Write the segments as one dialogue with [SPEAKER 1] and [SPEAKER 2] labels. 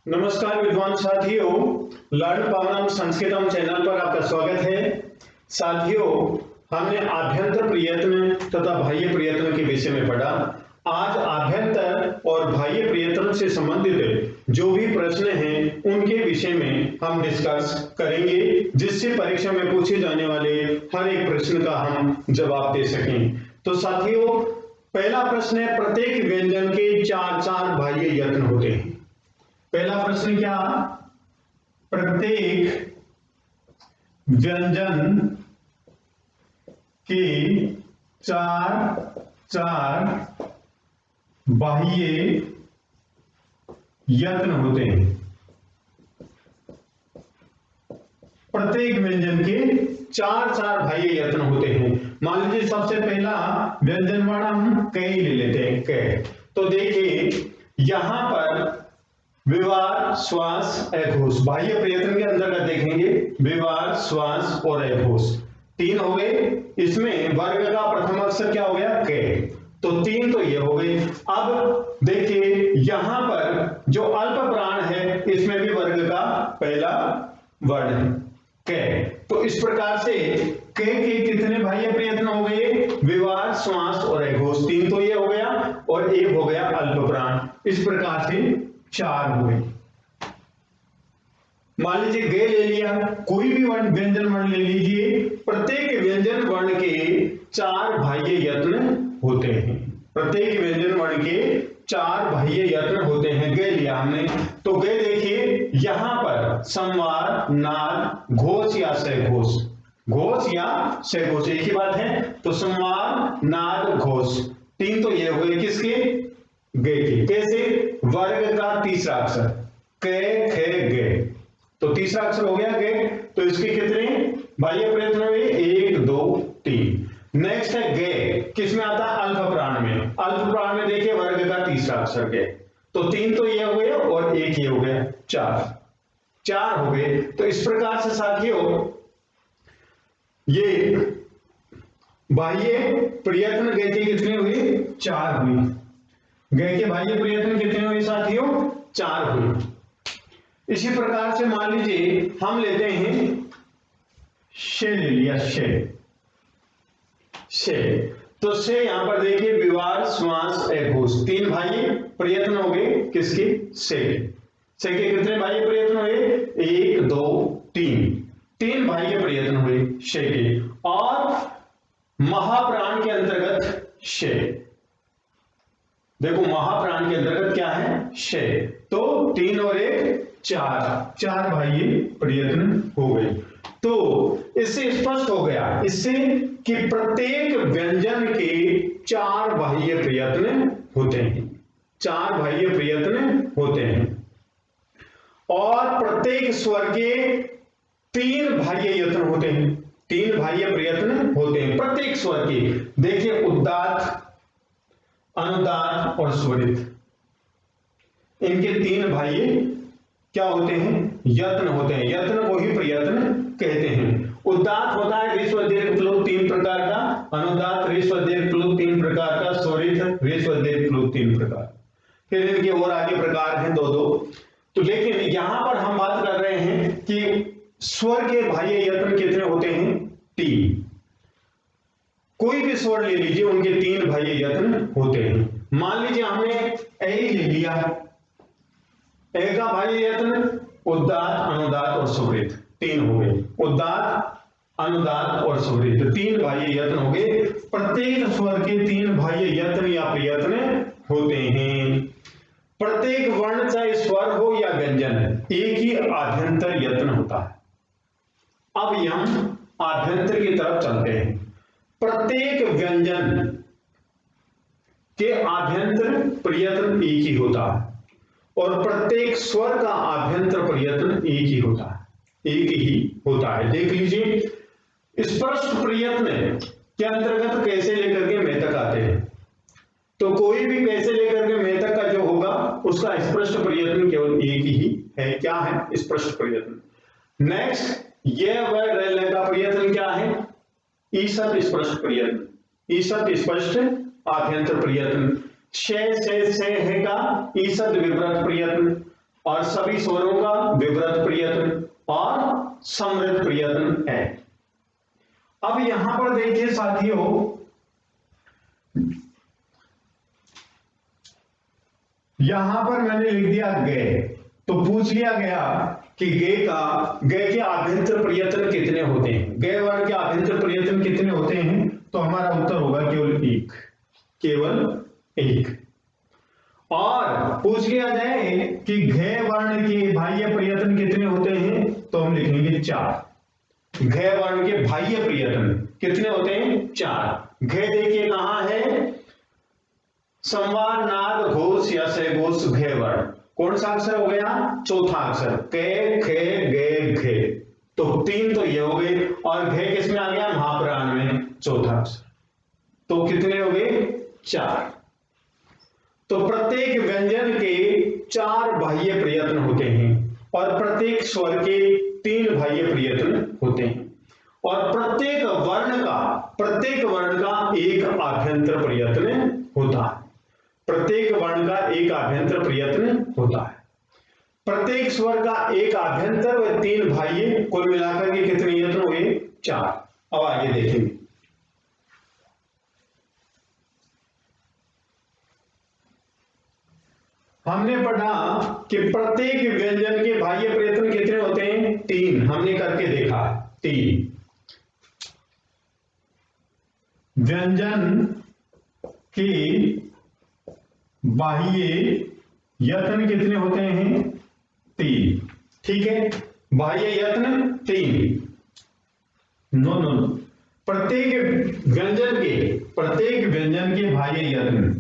[SPEAKER 1] नमस्कार विद्वान साथियों, लर्न पवनम संस्कृतम चैनल पर आपका स्वागत है। साथियों, हमने आभ्यंतर प्रयत्न तथा बाह्य प्रयत्न के विषय में पढ़ा। आज आभ्यंतर और बाह्य प्रयत्न से संबंधित जो भी प्रश्न हैं उनके विषय में हम डिस्कस करेंगे, जिससे परीक्षा में पूछे जाने वाले हर एक प्रश्न का हम जवाब दे सकें। तो साथियों, पहला प्रश्न है, प्रत्येक व्यंजन के चार बाह्य यत्न होते हैं। पहला प्रश्न क्या? प्रत्येक व्यंजन के चार बाह्य यत्न होते हैं। प्रत्येक व्यंजन के चार बाह्य यत्न होते हैं। मान लीजिए सबसे पहला व्यंजन वर्ण हम क ले लेते हैं, क। तो देखिए यहां पर विवार, श्वास, अघोष, बाह्य प्रयत्न के अंतर्गत देखेंगे विवार, श्वास और अघोष तीन हो गए। इसमें वर्ग का प्रथम अक्षर क्या हो गया? क। तो तीन तो ये हो गए। अब देखिए यहां पर जो अल्प प्राण है इसमें भी वर्ग का पहला वर्ण है क। तो इस प्रकार से क के कितने बाह्य प्रयत्न हो गए? विवार, श्वास और अघोष तीन तो ये हो गया और एक हो गया अल्प प्राण। इस प्रकार से चार हुए। मान लीजिए गे ले लिया, कोई भी वर्ण व्यंजन वर्ण ले लीजिए, प्रत्येक व्यंजन वर्ण के चार बाह्य यत्न होते हैं। प्रत्येक व्यंजन वर्ण के चार बाह्य यत्न होते हैं। गे लिया हमने, तो गे देखिए यहां पर संवार, नाद, घोष या सघोष, घोष या सघोष एक ही बात है। तो संवार, नाद, घोष तीन तो ये हो गए किसके? गे के। कैसे? वर्ग का तीसरा अक्षर क, ख, ग। तो तीसरा अक्षर हो गया गे। तो इसके कितने बाह्य प्रयत्न हुए? 1 2 3। नेक्स्ट है गे, किसमें आता है? अल्प प्राण में। अल्प प्राण में देखिए वर्ग का तीसरा अक्षर गे। तो तीन तो ये हो गए और एक ये हो गया, चार हो गए। तो इस प्रकार से साथियों ये बाह्य प्रयत्न गे के कितने हुए? 4 हुए। गे के बाह्य प्रयत्न कितने हुए साथियों? 4 हुए। इसी प्रकार से मान लीजिए हम लेते हैं शे, ले लिया शे। तो शे यहां पर देखिए विवार, श्वास, अघोष तीन बाह्य प्रयत्न हो गए किसके? शे के कितने बाह्य प्रयत्न हुए? 1 2 3 तीन बाह्य प्रयत्न हुए शे के। और महाप्राण के अंतर्गत शे, देखो महाप्राण के अंतर्गत क्या है? शे। तो 3 और 1 चार बाह्य प्रयत्न हो गए। तो इससे स्पष्ट हो गया इससे कि प्रत्येक व्यंजन के 4 बाह्य प्रयत्न होते हैं। 4 बाह्य प्रयत्न होते हैं और प्रत्येक स्वर के 3 बाह्य यत्न होते हैं। 3 बाह्य प्रयत्न होते हैं प्रत्येक स्वर के। देखिए उदात्त, अनुदात और स्वरित, इनके 3 बाह्य क्या होते हैं? यत्न होते हैं। यत्न को ही प्रयत्न कहते हैं। उदात्त होता है ऋस्व दीर्घ प्लुत 3 प्रकार का, अनुदात ऋस्व दीर्घ प्लुत 3 प्रकार का, स्वरित ऋस्व दीर्घ प्लुत 3 प्रकार। फिर इनके और आगे प्रकार हैं 2-2। तो लेकिन यहां पर हम बात कर रहे हैं कि स्वर के बाह्य यत्न कितने होते हैं? 3। कोई भी स्वर ले लीजिए उनके 3 बाह्य यत्न होते हैं। मान लीजिए हमने ए ले लिया, ए का बाह्य यत्न उदात्त, अनुदात और स्वरित 3 हो गए। उदात्त, अनुदात और स्वरित 3 बाह्य यत्न हो गए। प्रत्येक स्वर के 3 बाह्य यत्न या प्रयत्न होते हैं। प्रत्येक वर्ण चाहे स्वर हो या व्यंजन एक ही आभ्यंतर यत्न होता है। अब हम आभ्यंतर की तरफ चलते हैं। प्रत्येक व्यंजन के आभ्यंतर प्रयत्न एक ही होता है और प्रत्येक स्वर का आभ्यंतर प्रयत्न एक ही होता है। देख लीजिए स्पष्ट प्रयत्न के अंतर्गत कैसे लेकर के मैं तक आते हैं। तो कोई भी कैसे लेकर के मैं तक का जो होगा उसका स्पष्ट प्रयत्न केवल एक ही है। क्या है? स्पष्ट प्रयत्न। नेक्स्ट यह वह रैल का प्रयत्न क्या है? ईसत स्पष्ट प्रयत्न, ईसत स्पष्ट आभ्यंतर प्रयत्न। शे से है का ईसत विवृत प्रयत्न और सभी स्वरों का विवृत प्रयत्न और समृद्ध प्रयत्न है। अब यहां पर देखिए साथियों, यहां पर मैंने लिख दिया गे, तो पूछ लिया गया कि गे के आभ्यंतर प्रयत्न कितने होते हैं, गे वर्ण के आभ्यंतर प्रयत्न कितने होते हैं, तो हमारा उत्तर होगा केवल एक, केवल एक। और पूछ लिया जाए कि घे वर्ण के बाह्य प्रयत्न कितने होते हैं, तो हम लिखेंगे 4। घे वर्ण के बाह्य प्रयत्न कितने होते हैं, 4। घे देखिए कहां है, संवार नाद घोष या सघोष घे वर्ण, कौन सा अक्षर हो गया, चौथा अक्षर, के खे गे घे, तो 3 तो ये हो गए, और घे किस में आ गया, महाप्राण में, चौथा अक्षर, तो कितने हो गए, 4। तो प्रत्येक व्यंजन के 4 बाह्य प्रयत्न होते हैं और प्रत्येक स्वर के 3 बाह्य प्रयत्न होते हैं, और प्रत्येक वर्ण का एक आभ्यंतर प्रयत्न होता है, प्रत्येक वर्ण का एक आभ्यंतर प्रयत्न होता है, प्रत्येक स्वर का एक आभ्यंतर व 3 बाह्य, कुल मिलाकर के कितने यत्न हुए, 4। अब आगे देखेंगे। हमने पढ़ा कि प्रत्येक व्यंजन के बाह्य प्रयत्न कितने होते हैं, 3, हमने करके देखा 3। व्यंजन के बाह्य यत्न कितने होते हैं, 3, ठीक है, बाह्य यत्न 3। नो, प्रत्येक व्यंजन के बाह्य यत्न,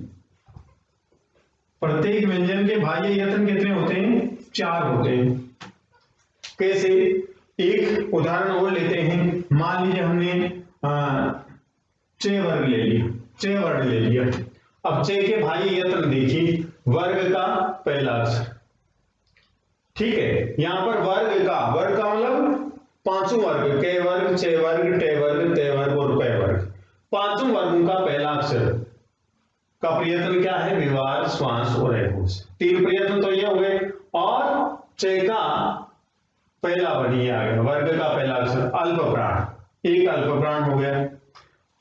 [SPEAKER 1] प्रत्येक व्यंजन के बाह्य यत्न कितने होते हैं, 4 होते हैं। कैसे, एक उदाहरण और लेते हैं, मान लीजिए हमने चे वर्ग ले लिया, अब चे के बाह्य यत्न देखिए, वर्ग का पहला अक्षर, ठीक है, यहां पर वर्ग का मतलब 5 वर्ग, के वर्ग, चे वर्ग, टे वर्ग, ते वर्ग और पै वर्ग, 5 वर्गों का पहला अक्षर का प्रयत्न क्या है, विवार, श्वास और एघोष, 3 प्रयत्न तो ये हो गए, और चे का पहला वर्ण आ गया, वर्ग का पहला अक्षर अल्प प्राण, एक अल्प प्राण हो गया,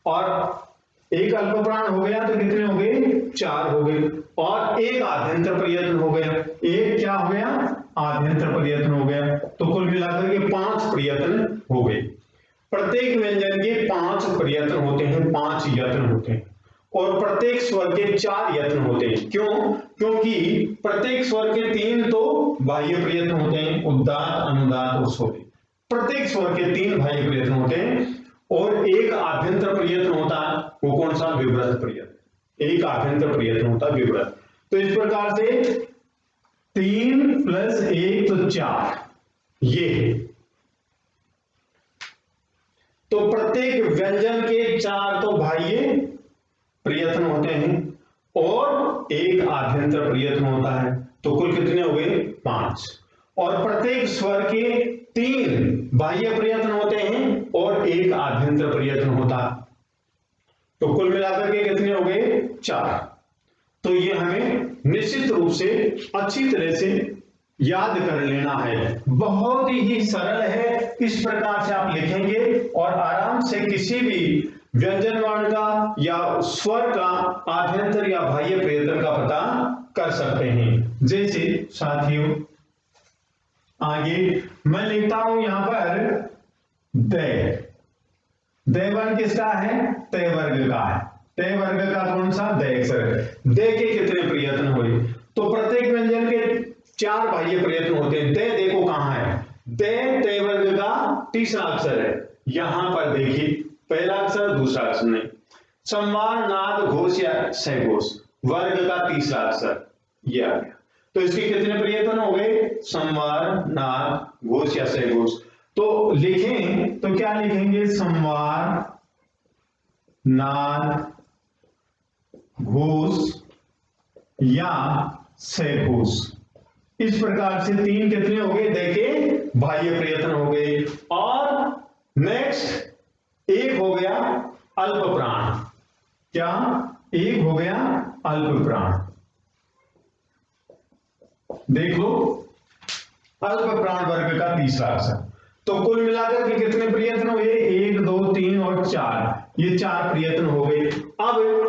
[SPEAKER 1] और एक अल्प प्राण हो गया तो कितने हो गए, 4 हो गए, और एक आभ्यंतर प्रयत्न हो गया, एक क्या हो गया, आभ्यंतर प्रयत्न हो गया, तो कुल मिलाकर के 5 प्रयत्न हो गए। प्रत्येक व्यंजन के 5 प्रयत्न होते हैं, 5 यत्न होते हैं, और प्रत्येक स्वर के 4 यत्न होते हैं। क्यों, क्योंकि प्रत्येक स्वर के 3 तो बाह्य प्रयत्न होते हैं, उदात्त, अनुदात्त और स्वरित, प्रत्येक स्वर के 3 बाह्य प्रयत्न होते हैं, और एक आभ्यंतर प्रयत्न होता है, वो कौन सा, विवृत प्रयत्न, एक आभ्यंतर प्रयत्न होता है विवृत। तो इस प्रकार से 3 + 1 तो 4, ये तो प्रत्येक व्यंजन के 4 तो बाह्य प्रयत्न होते हैं और एक आभ्यंतर प्रयत्न होता है, तो कुल कितने हो गए, 5, और प्रत्येक स्वर के 3 बाह्य प्रयत्न होते हैं और एक आभ्यंतर प्रयत्न होता है, तो कुल मिलाकर के कितने हो गए, 4। तो ये हमें निश्चित रूप से अच्छी तरह से याद कर लेना है, बहुत ही सरल है, इस प्रकार से आप लिखेंगे और आराम से किसी भी व्यंजन वर्ण का या स्वर का आभ्यंतर या बाह्य प्रयत्न का पता कर सकते हैं। जैसे साथियों आगे मैं लिखता हूं यहां पर दे वर्ण किसका है, तय वर्ग का है, तय वर्ग का कौन सा, दे अक्षर, दे के कितने प्रयत्न हुए, तो प्रत्येक व्यंजन के 4 बाह्य प्रयत्न होते हैं। दे देखो कहां है, दे तय वर्ग का तीसरा अक्षर है, यहां पर देखिए पहला अक्षर दूसरा अक्षर नहीं, संवार नाद घोष या सघोष वर्ग का तीसरा अक्षर ये आ गया, तो इसके कितने प्रयत्न हो गए, संवार नाद घोष या सघोष, तो लिखें तो क्या लिखेंगे, संवार नाद घोष या सघोष, इस प्रकार से 3 कितने हो गए, देखे बाह्य प्रयत्न हो गए। और नेक्स्ट एक हो गया अल्प प्राण, क्या, एक हो गया अल्प प्राण, देख लो अल्प प्राण वर्ग का तीसरा अक्षर। तो कुल मिलाकर के कितने प्रयत्न हुए? 1 2 3 और 4, ये 4 प्रयत्न हो गए। अब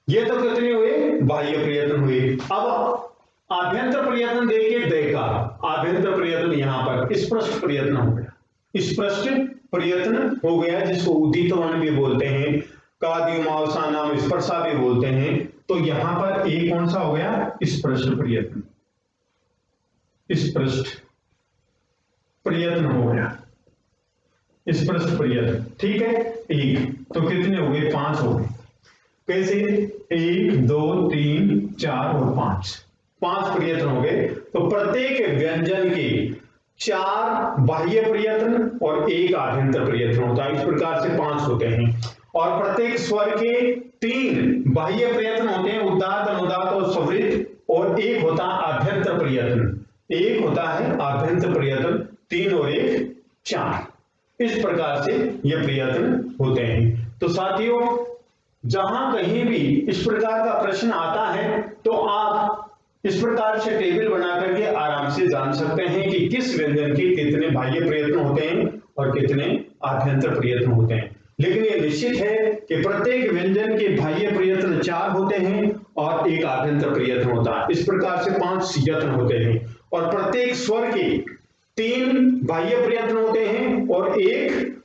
[SPEAKER 1] ये तो कितने हुए? बाह्य प्रयत्न हुए। अब आभ्यंतर प्रयत्न देखिए, देखा आभ्यंतर प्रयत्न यहां पर स्पष्ट प्रयत्न हो गया, स्पष्ट प्रयत्न हो गया, जिसको उदितवन भी बोलते हैं, काद्युमावसानाम स्पर्शा भी बोलते हैं। तो यहां पर एक कौन सा हो गया? स्पष्ट प्रयत्न, स्पष्ट प्रयत्न हो गया, स्पष्ट प्रयत्न। ठीक है, एक तो कितने हो गए? 5 हो गए। कैसे? 1 2 3 4 और 5, 5 प्रयत्न हो गए। तो प्रत्येक व्यंजन के 4 बाह्य प्रयत्न और 1 आभ्यंतर प्रयत्न होता है। इस प्रकार से 5 होते हैं। और प्रत्येक स्वर के 3 बाह्य प्रयत्न होते हैं, उदात्त, अनुदात्त और स्वरित, और 1 होता है आभ्यंतर प्रयत्न, 1 होता है आभ्यंतर प्रयत्न, 3 और 1 4। इस प्रकार से ये प्रयत्न होते हैं। तो साथियों, जहां कहीं भी इस प्रकार का प्रश्न आता है तो आप इस प्रकार से टेबल बना करके आराम से जान सकते हैं कि किस व्यंजन के कितने बाह्य प्रयत्न होते हैं और कितने आभ्यंतर प्रयत्न होते हैं। लेकिन यह निश्चित है कि प्रत्येक व्यंजन के बाह्य प्रयत्न 4 होते हैं और 1 आभ्यंतर प्रयत्न होता है। इस प्रकार से 5 यत्न होते हैं। और प्रत्येक स्वर के 3 बाह्य प्रयत्न होते हैं और एक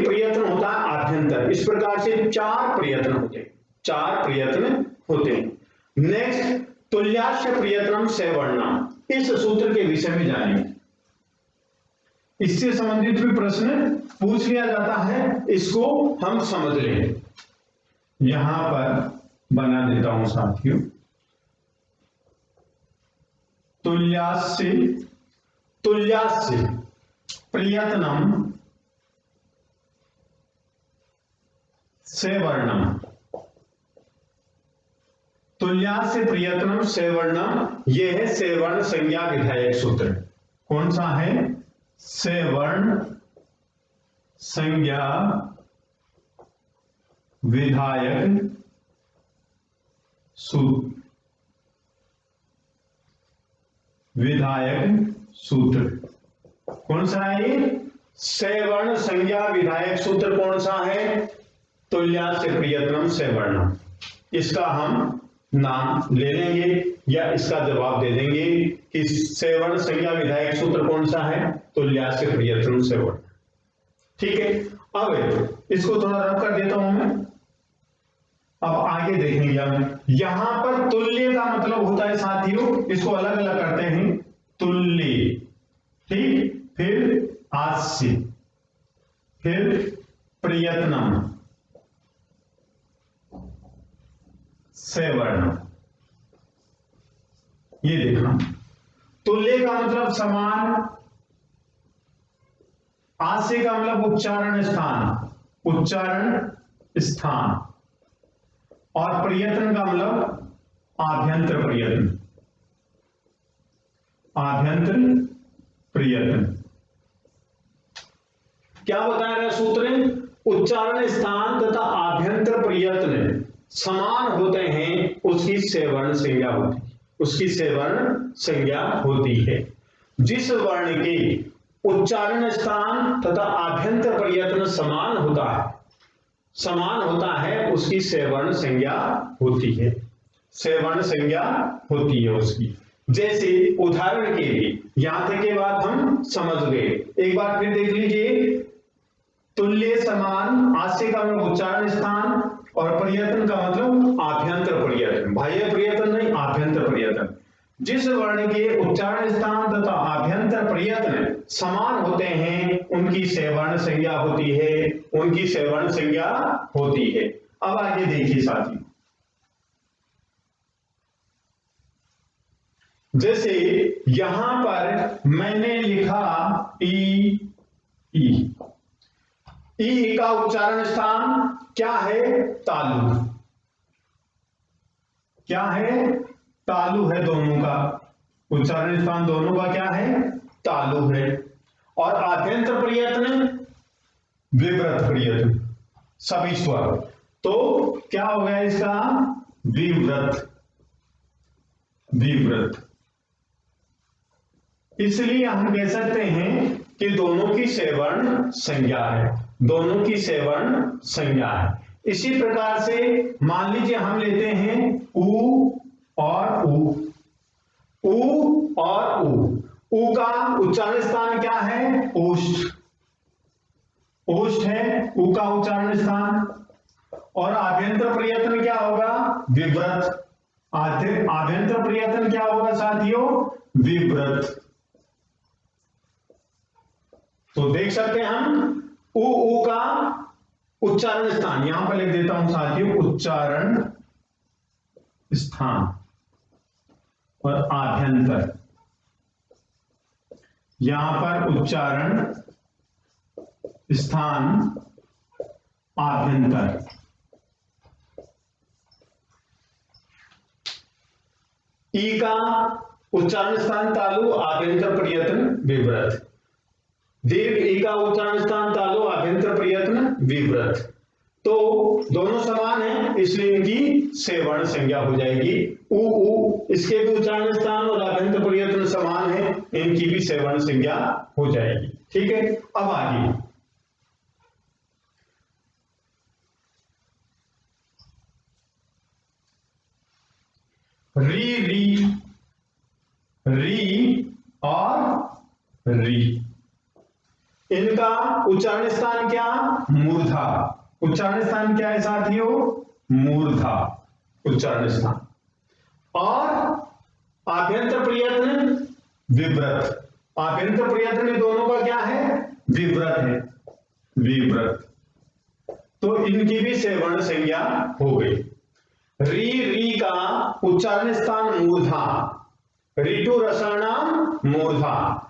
[SPEAKER 1] प्रयत्न होता है आभ्यंतर। इस प्रकार से 4 प्रयत्न होते हैं, 4 प्रयत्न होते हैं। नेक्स्ट, तुल्याश्य प्रयत्नम सवर्णम, इस सूत्र के विषय में जानेंगे। इससे संबंधित भी प्रश्न पूछ लिया जाता है, इसको हम समझ लें। यहां पर बना देता हूं साथियों, तुल्याश्य प्रयत्नम सवर्णम, तुल्यास्य प्रयत्नम सवर्णम, यह है सवर्ण संज्ञा विधायक सूत्र। कौन सा है? सवर्ण संज्ञा विधायक सूत्र, विधायक सूत्र। कौन सा है ये? सवर्ण संज्ञा विधायक सूत्र कौन सा है? तुल्यास्य प्रयत्नम सवर्णम। इसका हम नाम ले लेंगे या इसका जवाब दे देंगे कि सवर्ण संज्ञा विधायक सूत्र कौन सा है? तुल्यास्य प्रयत्नम सवर्ण। ठीक है, अब इसको थोड़ा रफ कर देता हूं मैं। अब आगे देखेंगे हम। यहां पर तुल्य का मतलब होता है साथियों, इसको अलग अलग करते हैं, तुल्य, ठीक, फिर आस्य, फिर प्रयत्नम सवर्ण। ये देखना, तुल्य का मतलब समान, आस्य का मतलब उच्चारण स्थान, उच्चारण स्थान, और प्रयत्न का मतलब आभ्यंतर प्रयत्न, आभ्यंतर प्रयत्न। क्या बताया रहा सूत्र? उच्चारण स्थान तथा आभ्यंतर प्रयत्न समान होते हैं, उसकी सवर्ण संज्ञा होती है, उसकी सवर्ण संज्ञा होती है। जिस वर्ण के उच्चारण स्थान तथा आभ्यंतर प्रयत्न समान होता है, उसकी सवर्ण संज्ञा होती है, सवर्ण संज्ञा होती है उसकी। जैसे उदाहरण के लिए, यहां तक के बात हम समझ गए, एक बार फिर देख लीजिए। तुल्य समान, आस्य का मतलब उच्चारण स्थान और प्रयत्न का मतलब आभ्यंतर प्रयत्न, बाह्य प्रयत्न नहीं, आभ्यंतर प्रयत्न। जिस वर्ण के उच्चारण स्थान तथा आभ्यंतर प्रयत्न समान होते हैं, उनकी सवर्ण संज्ञा होती है, उनकी सवर्ण संज्ञा होती है। अब आगे देखिए साथियों, जैसे यहां पर मैंने लिखा ई, ई का उच्चारण स्थान क्या है? तालु। क्या है? तालु है, दोनों का उच्चारण स्थान दोनों का क्या है? तालु है। और आभ्यंतर प्रयत्न विव्रत प्रयत्न, सभी स्वर। तो क्या हो गया इसका? विव्रत, विव्रत। इसलिए हम कह सकते हैं कि दोनों की सेवर्ण संज्ञा है, दोनों की सेवर्ण संज्ञा है। इसी प्रकार से मान लीजिए हम लेते हैं उ और उ, उ और उ। उ का उच्चारण स्थान क्या है? ओष्ठ, ओष्ठ है उ का उच्चारण स्थान। और आभ्यंतर प्रयत्न क्या होगा? विव्रत। आभ्यंतर प्रयत्न क्या होगा साथियों? विव्रत। तो देख सकते हैं हम उ का उच्चारण स्थान, यहां पर लिख देता हूं साथियों, उच्चारण स्थान और आभ्यंतर, यहां पर उच्चारण स्थान आभ्यंतर। ई का उच्चारण स्थान तालु, आभ्यंतर प्रयत्न विव्रत। दीर्घ ई का उच्चारण स्थान तालु, आभ्यंतर प्रयत्न विव्रत। तो दोनों समान है इसलिए इनकी सेवर्ण संज्ञा हो जाएगी। उ इसके भी उच्चारण स्थान और आभ्यंतर प्रयत्न समान है, इनकी भी सेवर्ण संज्ञा हो जाएगी। ठीक है, अब आगे री, री, री और री, इनका उच्चारण स्थान क्या? मूर्धा। उच्चारण स्थान क्या है साथियों? मूर्धा उच्चारण स्थान। और आभ्यंतर प्रयत्न विव्रत। आभ्यंतर प्रयत्न में दोनों का क्या है? विव्रत है, विव्रत। तो इनकी भी सेवर्ण संज्ञा हो गई। री, री का उच्चारण स्थान मूर्धा, ऋतु रसाणाम मूर्धा,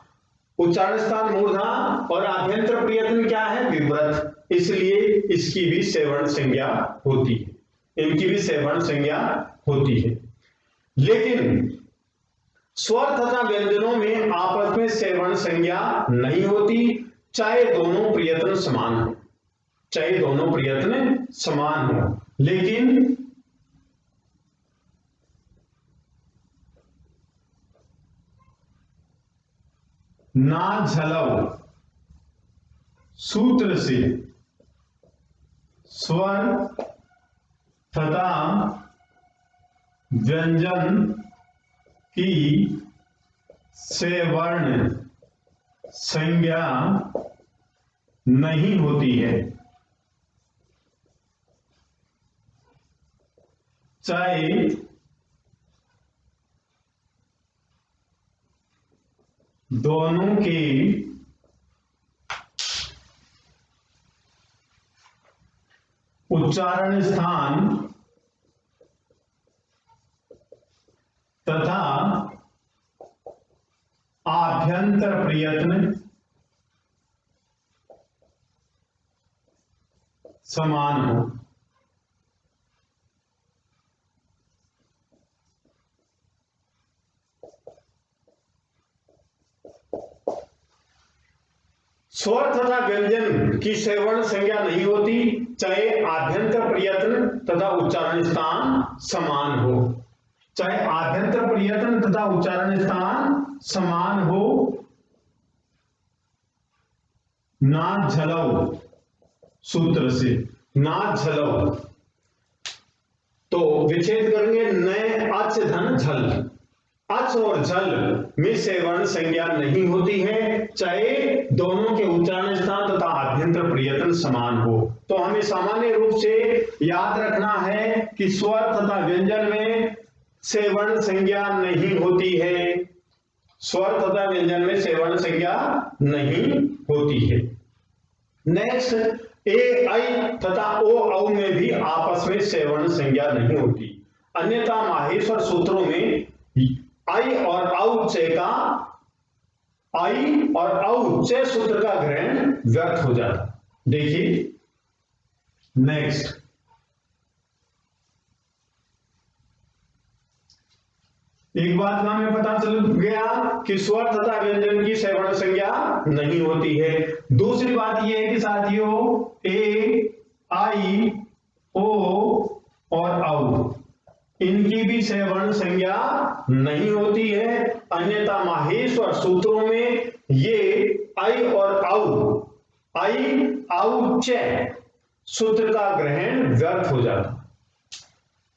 [SPEAKER 1] उच्चारण स्थान मूर्धा और आभ्यंतर प्रयत्न क्या है? विव्रत, इसलिए इसकी भी सेवर्ण संज्ञा होती है, इनकी भी सेवर्ण संज्ञा होती है। लेकिन स्वर तथा व्यंजनों में आपस में सेवर्ण संज्ञा नहीं होती, चाहे दोनों प्रयत्न समान हो, चाहे दोनों प्रयत्न समान हो। लेकिन ना झलव सूत्र से स्वर तथा व्यंजन की सेवर्ण संज्ञा नहीं होती है, चाहे दोनों के उच्चारण स्थान तथा आभ्यंतर प्रयत्न समान हो। स्वर तथा व्यंजन की सेवर्ण संज्ञा नहीं होती, चाहे आभ्यंतर प्रयत्न तथा उच्चारण स्थान समान हो, चाहे आभ्यंतर प्रयत्न तथा उच्चारण स्थान समान हो। ना झलव सूत्र से, ना झलव, तो विच्छेद करेंगे, नए अच धन झल, अच और झल में सेवर्ण संज्ञा नहीं होती है, चाहे दोनों के उच्चारण स्थान तथा आभ्यंतर प्रयत्न समान हो। तो हमें सामान्य रूप से याद रखना है कि स्वर तथा व्यंजन में सेवर्ण संज्ञा नहीं होती है, स्वर तथा व्यंजन में सेवर्ण संज्ञा नहीं होती है। नेक्स्ट, ए, ऐ तथा ओ, औ में भी आपस में सेवर्ण संज्ञा नहीं होती, अन्यथा माहेश्वर सूत्रों में आई और औ चे का, आई और औ चे सूत्र का ग्रहण व्यर्थ हो जाता। देखिए नेक्स्ट, एक बात का हमें पता चल गया कि स्वर तथा व्यंजन की सेवर्ण संज्ञा नहीं होती है। दूसरी बात यह है कि साथियों ए, आई, ओ और औ इनकी भी सवर्ण संज्ञा नहीं होती है। अन्यथा माहेश्वर सूत्रों में ये आई और औ च सूत्र का ग्रहण व्यर्थ हो जाता।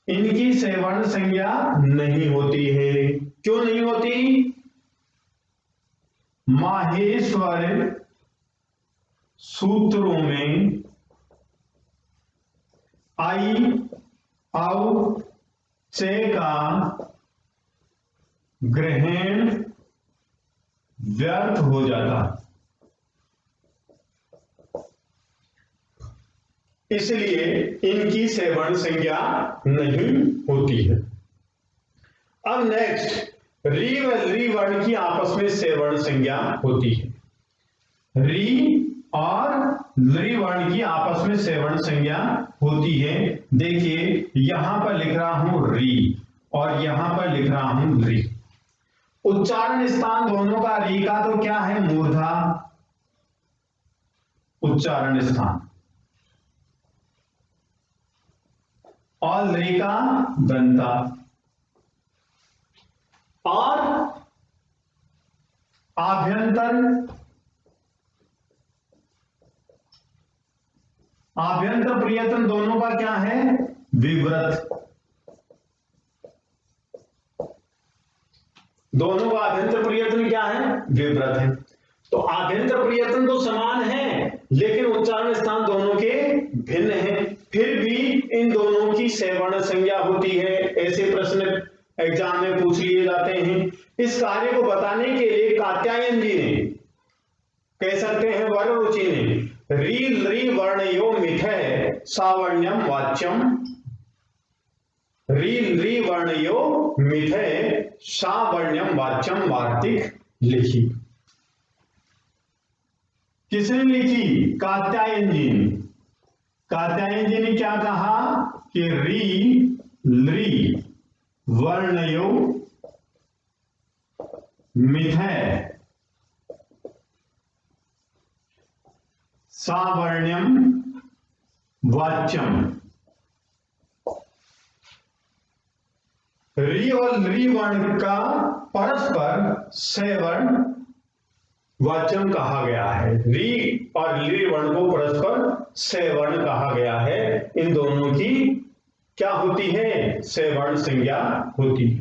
[SPEAKER 1] इनकी सवर्ण संज्ञा नहीं होती है। क्यों नहीं होती? माहेश्वर सूत्रों में आई औ च का ग्रहण व्यर्थ हो जाता, इसलिए इनकी सवर्ण संज्ञा नहीं होती है। अब नेक्स्ट री व ली वर्ण की आपस में सवर्ण संज्ञा होती है। री और ली वर्ण की आपस में सवर्ण संज्ञा होती है। देखिए यहां पर लिख रहा हूं री और यहां पर लिख रहा हूं री। उच्चारण स्थान दोनों का री का तो क्या है? मूर्धा उच्चारण स्थान, और ली का दंता। और आभ्यंतर प्रयत्न दोनों का क्या है? विव्रत। दोनों का आभ्यंतर प्रयत्न क्या है? विव्रत है। तो आभ्यंतर प्रयत्न तो समान है, लेकिन उच्चारण स्थान दोनों के भिन्न हैं। फिर भी इन दोनों की सवर्ण संज्ञा होती है। ऐसे प्रश्न एग्जाम में पूछ लिए जाते हैं। इस कार्य को बताने के लिए कात्यायन जी ने, कह सकते हैं वररुचि ने, री ली वर्णयो मिथय सावर्ण्यम वाच्यम, री ली वर्णयो मिथय सावर्ण्यम वाच्यम वार्तिक लिखी। किसने लिखी? कात्यायन जी ने। कात्यायन जी ने क्या कहा कि री ली वर्णयो मिथय सावर्ण्यम वाच्यम। री और ली वर्ण का परस्पर सवर्ण वाच्यम कहा गया है। री और ली वर्ण को परस्पर सवर्ण कहा गया है। इन दोनों की क्या होती है? सवर्ण संज्ञा होती है।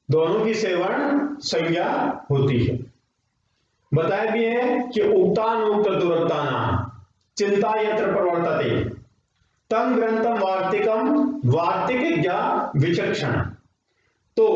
[SPEAKER 1] दोनों की सवर्ण संज्ञा होती है। बताया भी है कि उक्तानुक्त दुरक्ताना चिंता यत्र प्रवर्तते तम ग्रंथम वार्तिकम वार्तिक ज्ञा विचक्षण। तो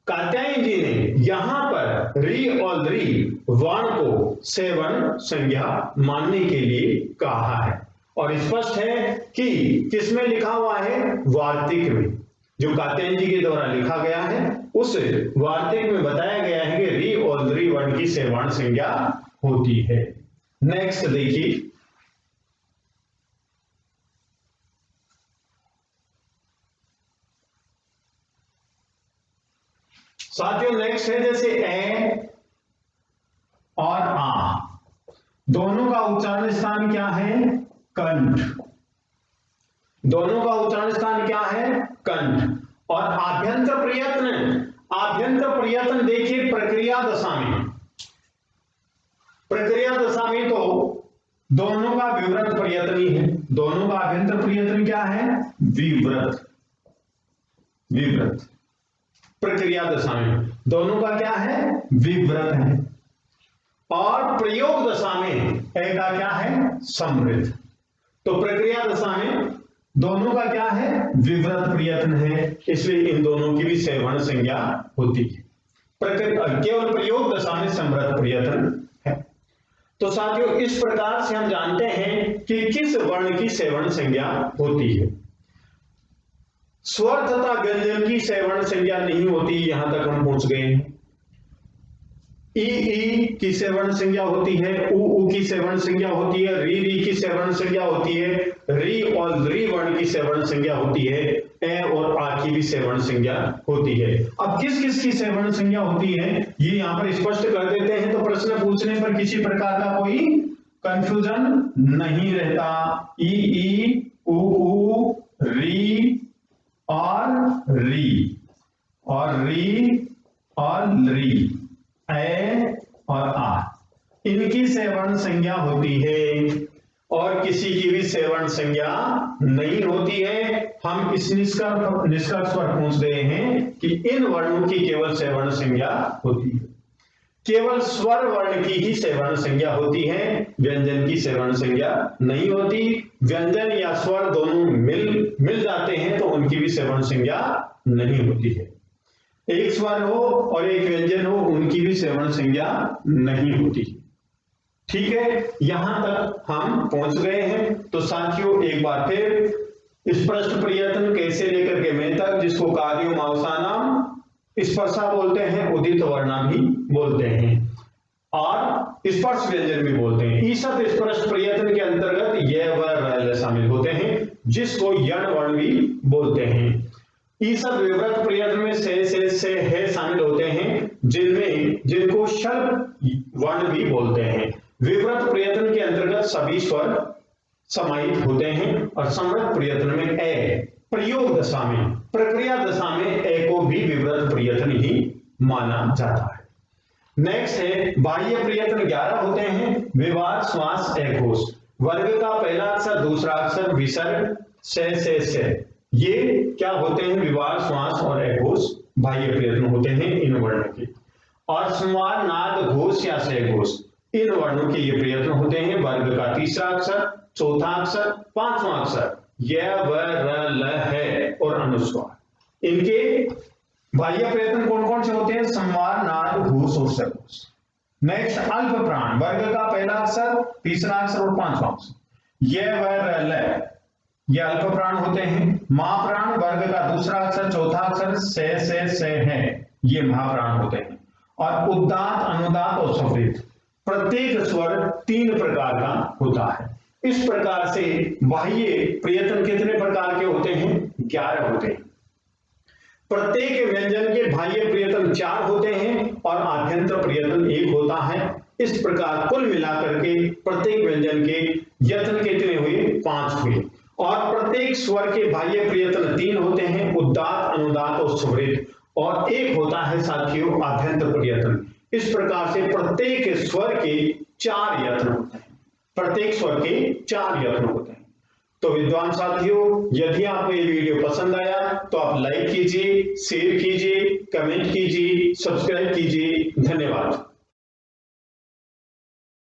[SPEAKER 1] कात्यायन जी ने यहां पर री और ली वर्ण को सवर्ण संज्ञा मानने के लिए कहा है। और स्पष्ट है कि किसमें लिखा हुआ है? वार्तिक में। जो कात्यायन जी के द्वारा लिखा गया है उस वार्तिक में बताया गया है कि री और ली वर्ण की सवर्ण संज्ञा होती है। नेक्स्ट देखिए, साथियों नेक्स्ट है जैसे ए और आ, दोनों का उच्चारण स्थान क्या है? कंठ। दोनों का उच्चारण स्थान क्या है? कंठ। और आभ्यंतर प्रयत्न देखिए प्रक्रिया दशा में, प्रक्रिया दशा में तो दोनों का विव्रत प्रयत्न ही है। दोनों का आभ्यंतर प्रयत्न क्या है? विव्रत। विव्रत प्रक्रिया दशा में दोनों का क्या है? विव्रत है। और प्रयोग दशा में ए का क्या है? समृद्ध। तो प्रक्रिया दशा में दोनों का क्या है? विव्रत प्रयत्न है, इसलिए इन दोनों की भी सवर्ण संज्ञा होती है। केवल प्रयोग दशा में समृद्ध प्रयत्न है। तो साथियों इस प्रकार से हम जानते हैं कि किस वर्ण की सवर्ण संज्ञा होती है। स्वर तथा व्यंजन की सवर्ण संज्ञा नहीं होती, यहां तक हम पहुंच गए हैं। ई की सवर्ण संज्ञा होती है, उ की सवर्ण संज्ञा होती है, री की सवर्ण संज्ञा होती है, री और ली वर्ण की सवर्ण संज्ञा होती है, ए और आ की भी सवर्ण संज्ञा होती है। अब किस किस की सवर्ण संज्ञा होती है ये यहां पर स्पष्ट कर देते हैं, तो प्रश्न पूछने पर किसी प्रकार का कोई कंफ्यूजन नहीं रहता। ई ऊ, री और री, और री और री, ए और आ, इनकी सेवर्ण संज्ञा होती है और किसी की भी सेवर्ण संज्ञा नहीं होती है। हम इस निष्कर्ष पर पहुंच गए हैं कि इन वर्णों की केवल सेवर्ण संज्ञा होती है, केवल स्वर वर्ण की ही सेवर्ण संज्ञा होती है, व्यंजन की सेवर्ण संज्ञा नहीं होती। व्यंजन या स्वर दोनों मिल जाते हैं तो उनकी भी सेवर्ण संज्ञा नहीं होती है। एक स्वर हो और एक व्यंजन हो, उनकी भी सेवर्ण संज्ञा नहीं होती। ठीक है, यहां तक हम पहुंच गए हैं। तो साथियों एक बार फिर स्पष्ट प्रयत्न कैसे लेकर के मैं तक, जिसको कार्यों मावसानाम स्पर्शा बोलते हैं, उदित वर्णा भी बोलते हैं और स्पर्श व्यंजन भी बोलते हैं। ईसत स्पर्श प्रयत्न के अंतर्गत यह व र शामिल होते हैं, जिसको यण वर्ण भी बोलते हैं। ईसत विव्रत प्रयत्न में से है शामिल होते हैं, जिनको शल वर्ण भी बोलते हैं। विव्रत प्रयत्न के अंतर्गत सभी स्वर समाहित होते हैं और समृद्ध प्रयत्न में ए, प्रयोग दशा में, प्रक्रिया दशा में ए को भी विव्रत प्रयत्न ही माना जाता है। नेक्स्ट है बाह्य प्रयत्न 11 होते हैं। विवाद, श्वास, एघोष। वर्ग का पहला अक्षर, दूसरा अक्षर, विसर्ग, से ये क्या होते हैं? विवाद, श्वास और एघोष बाह्य प्रयत्न होते हैं इन वर्णों के। और संवाद, नाद, घोष या सहघोष, इन वर्णों के ये प्रयत्न होते हैं। वर्ग का तीसरा अक्षर, चौथा अक्षर, पांचवा अक्षर, य, व, र, ल, है और अनुस्वार। इनके बाह्य प्रयत्न कौन कौन से होते हैं? संवाद, नाद, घोष और सहघोष। नेक्स्ट अल्प प्राण, वर्ग का पहला अक्षर, तीसरा अक्षर और पांचवा अक्षर, य, व, र, ल, ये अल्प प्राण होते हैं। महाप्राण, वर्ग का दूसरा अक्षर, चौथा अक्षर, से है, ये महाप्राण होते हैं। और उदात्त, अनुदात्त और स्वरित, प्रत्येक स्वर 3 प्रकार का होता है। इस प्रकार से बाह्य प्रयत्न कितने प्रकार के होते हैं? 11 होते हैं। प्रत्येक व्यंजन के बाह्य प्रयत्न 4 होते हैं और आभ्यंतर प्रयत्न 1 होता है। इस प्रकार कुल मिलाकर के प्रत्येक व्यंजन के यत्न कितने हुए? 5 हुए। और प्रत्येक स्वर के बाह्य प्रयत्न 3 होते हैं, उदात्त, अनुदात्त और स्वरित, और 1 होता है साथियों आभ्यंतर प्रयत्न। इस प्रकार से प्रत्येक स्वर के 4 यत्न होते हैं, प्रत्येक स्वर के 4 यत्न होते हैं। तो विद्वान साथियों, यदि आपको ये वीडियो पसंद आया तो आप लाइक कीजिए, शेयर कीजिए, कमेंट कीजिए, सब्सक्राइब कीजिए। धन्यवाद।